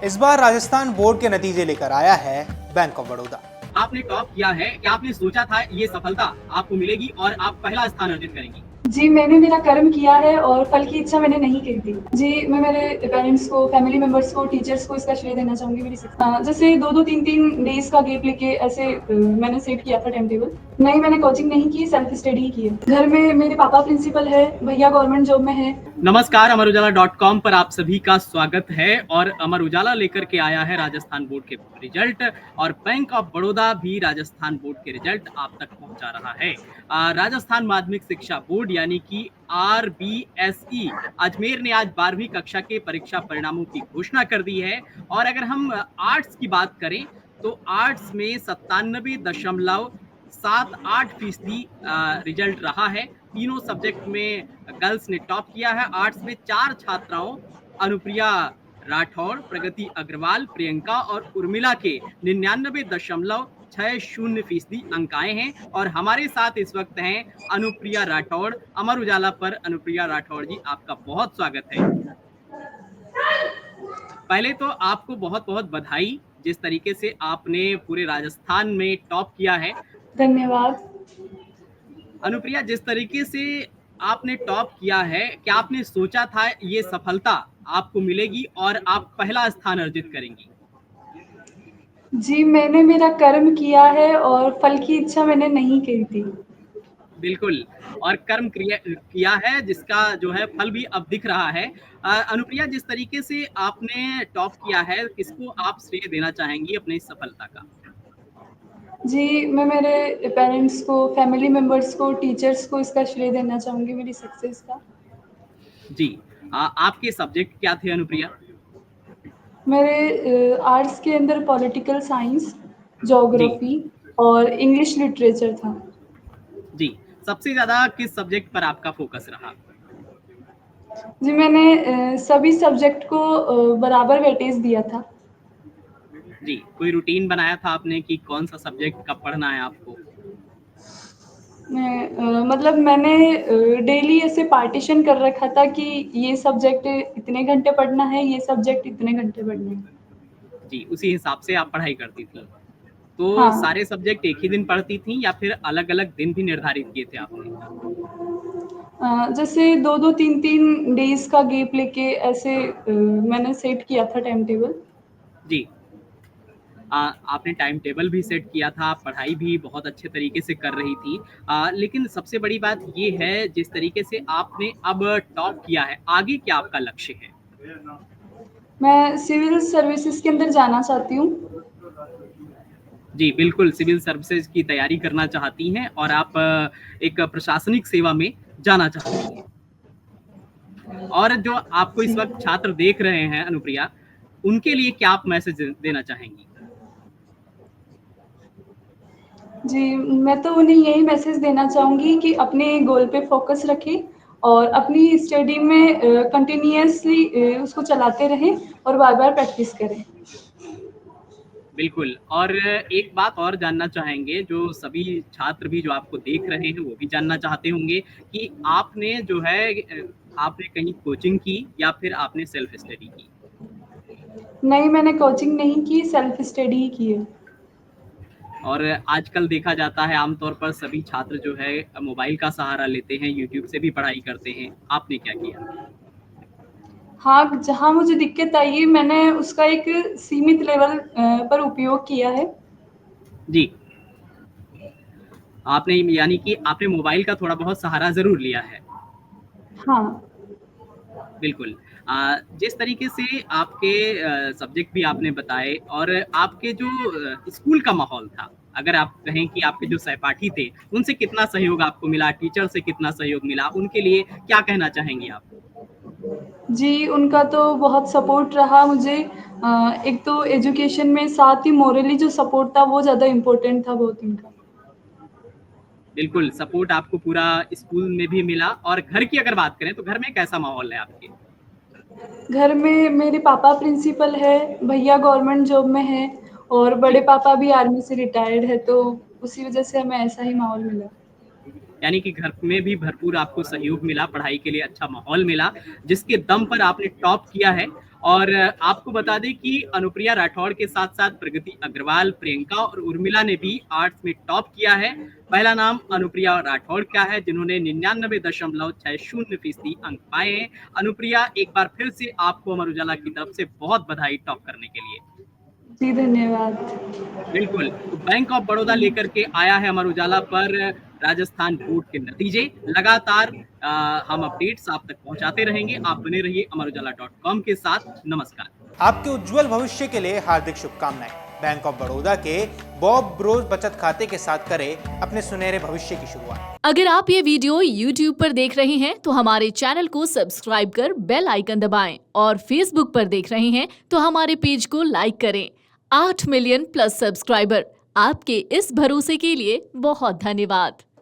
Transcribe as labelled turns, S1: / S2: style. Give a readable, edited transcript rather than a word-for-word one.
S1: इस बार राजस्थान बोर्ड के नतीजे लेकर आया है बैंक ऑफ बड़ौदा।
S2: आपने टॉप किया है, क्या आपने सोचा था ये सफलता आपको मिलेगी और आप पहला स्थान अर्जित करेंगी?
S3: जी, मैंने मेरा कर्म किया है और फल की इच्छा मैंने नहीं की थी। जी, मैं मेरे पेरेंट्स को, फैमिली मेंबर्स को, टीचर्स को इसका श्रेय देना चाहूँगी मेरी जैसे 2-2 3-3 डेज़ का गैप लेके ऐसे मैंने सेट किया था टाइम टेबल। नहीं, मैंने कोचिंग नहीं की, सेल्फ स्टडी ही की है। घर में मेरे पापा प्रिंसिपल है, भैया गवर्नमेंट जॉब में है।
S2: नमस्कार, अमर उजाला .com पर आप सभी का स्वागत है और अमर उजाला लेकर के आया है राजस्थान बोर्ड के रिजल्ट और बैंक ऑफ बड़ौदा भी राजस्थान बोर्ड के रिजल्ट आप तक पहुंचा रहा है। राजस्थान माध्यमिक शिक्षा बोर्ड यानी कि RBSE अजमेर ने आज 12वीं कक्षा के परीक्षा परिणामों की घोषणा कर दी है। और अगर हम आर्ट्स की बात करें तो आर्ट्स में 97.78% रिजल्ट रहा है। तीनों सब्जेक्ट में गर्ल्स ने टॉप किया है। आर्ट्स में 4 छात्राओं अनुप्रिया राठौड़, प्रगति अग्रवाल, प्रियंका और उर्मिला के 99.60% अंक आए हैं। और हमारे साथ इस वक्त हैं अनुप्रिया राठौड़। अमर उजाला पर अनुप्रिया राठौड़ जी, आपका बहुत स्वागत है। पहले तो आपको बहुत बहुत बधाई, जिस तरीके से आपने पूरे राजस्थान में टॉप किया है।
S3: धन्यवाद।
S2: अनुप्रिया, जिस तरीके से आपने टॉप किया है, क्या आपने सोचा था ये सफलता आपको मिलेगी और आप पहला स्थान अर्जित करेंगी?
S3: जी, मैंने मेरा कर्म किया है और फल की इच्छा मैंने नहीं की थी।
S2: बिल्कुल, और कर्म किया है जिसका जो है फल भी अब दिख रहा है। अनुप्रिया, जिस तरीके से आपने टॉप किया है, किसको आप श्रेय देना चाहेंगी अपनी इस सफलता का?
S3: जी, मैं मेरे पेरेंट्स को, फैमिली मेंबर्स को, टीचर्स को इसका श्रेय देना चाहूँगी मेरी सक्सेस का।
S2: जी, आपके सब्जेक्ट क्या थे अनुप्रिया?
S3: मेरे आर्ट्स के अंदर पॉलिटिकल साइंस,
S2: जी,
S3: ज्योग्राफी और इंग्लिश लिटरेचर था।
S2: जी। सबसे ज़्यादा किस सब्जेक्ट पर आपका फ़ोकस रहा?
S3: जी, मैंने सभी सब्जेक्ट को बराबर वेटेज दिया था।
S2: जी, कोई रूटीन बनाया था आपने कि कौन-सा सब्जेक्ट कब पढ़ना है आपको?
S3: मतलब मैंने डेली ऐसे पार्टीशन कर रखा था कि ये सब्जेक्ट इतने घंटे पढ़ना है, ये सब्जेक्ट इतने घंटे पढ़ने हैं।
S2: जी, उसी हिसाब से आप पढ़ाई करती थीं। तो
S3: हाँ।
S2: सारे सब्जेक्ट एक ही दिन पढ़ती थीं या फिर अलग-अलग दिन भी निर्धारित किए थे आपने?
S3: जैसे 2-2 3-3 डेज़ का गैप लेके ऐसे मैंने सेट किया था टाइम टेबल।
S2: जी। आपने टाइम टेबल भी सेट किया था, पढ़ाई भी बहुत अच्छे तरीके से कर रही थीं। लेकिन सबसे बड़ी बात ये है, जिस तरीके से आपने अब टॉप किया है, आगे क्या आपका लक्ष्य है?
S3: मैं सिविल सर्विसेज़ के अंदर जाना चाहती हूँ।
S2: जी, बिल्कुल, सिविल सर्विसेज़ की तैयारी करना चाहती हैं और आप एक प्रशासनिक सेवा में जाना चाहती हैं। और जो आपको इस
S3: जी।
S2: वक़्त छात्र देख रहे हैं अनुप्रिया, उनके लिए क्या आप मैसेज देना चाहेंगी?
S3: जी, मैं तो उन्हें यही मैसेज देना चाहूँगी कि अपने गोल पे फ़ोकस रखें और अपनी स्टडी में कंटिन्यूअसली उसको चलाते रहें और बार-बार प्रैक्टिस करें।
S2: बिल्कुल, और एक बात और जानना चाहेंगे, जो सभी छात्र भी जो आपको देख रहे हैं, वो भी जानना चाहते होंगे कि आपने जो है आपने कहीं कोचिंग की या फिर आपने सेल्फ स्टडी की?
S3: नहीं, मैंने कोचिंग नहीं की, सेल्फ स्टडी ही की है।
S2: और आजकल देखा जाता है आमतौर पर सभी छात्र जो है मोबाइल का सहारा लेते हैं, यूट्यूब से भी पढ़ाई करते हैं। आपने क्या किया?
S3: हाँ, जहाँ मुझे दिक्कत आई मैंने उसका एक सीमित लेवल पर उपयोग किया है।
S2: जी। आपने यानी कि आपने मोबाइल का थोड़ा बहुत सहारा ज़रूर लिया है।
S3: हाँ।
S2: बिल्कुल। जिस तरीके से आपके सब्जेक्ट भी आपने बताए और आपके जो स्कूल का माहौल था, अगर आप कहें कि आपके जो सहपाठी थे, उनसे कितना सहयोग आपको मिला, टीचर से कितना सहयोग मिला, उनके लिए क्या कहना चाहेंगी आप?
S3: जी, उनका तो बहुत सपोर्ट रहा मुझे। एक तो एजुकेशन में साथ ही मोरली जो सपोर्ट था वो ज़्यादा इम्पोर्टेंट था बहुत उनका।
S2: बिल्कुल, सपोर्ट आपको पूरा स्कूल में भी मिला और घर की अगर बात करें, तो घर में कैसा माहौल है आपके?
S3: घर में मेरे पापा प्रिंसिपल है, भैया गवर्नमेंट जॉब में है और बड़े
S2: जी।
S3: पापा भी आर्मी से रिटायर्ड है, तो उसी वज़ह से हमें ऐसा ही माहौल मिला।
S2: यानी कि घर में भी भरपूर आपको सहयोग मिला, पढ़ाई के लिए अच्छा माहौल मिला, जिसके दम पर आपने टॉप किया है। और आपको बता दें कि अनुप्रिया राठौड़ के साथ साथ प्रगति अग्रवाल, प्रियंका और उर्मिला ने भी आर्ट्स में टॉप किया है। पहला नाम अनुप्रिया राठौड़ का है, जिन्होंने 99.60% अंक पाए हैं। अनुप्रिया, एक बार फिर से आपको अमर उजाला की तरफ से बहुत बधाई टॉप करने के लिए।
S3: जी धन्यवाद।
S2: बिल्कुल, तो बैंक ऑफ बड़ौदा लेकर के आया है अमर उजाला पर राजस्थान बोर्ड के नतीजे। लगातार हम अपडेट्स आप तक पहुंचाते रहेंगे। आप बने रहिए अमरउजाला.com के साथ। नमस्कार।
S1: आपके उज्जवल भविष्य के लिए हार्दिक शुभकामनाएं। बैंक ऑफ बड़ौदा के बॉब ब्रोस बचत खाते के साथ करें अपने सुनहरे भविष्य की शुरुआत।
S4: अगर आप ये वीडियो YouTube पर देख रहे हैं तो हमारे चैनल को सब्सक्राइब कर बेल आइकन दबाएं और Facebook पर देख रहे हैं तो हमारे पेज को लाइक करें। 8 मिलियन प्लस सब्सक्राइबर, आपके इस भरोसे के लिए बहुत धन्यवाद।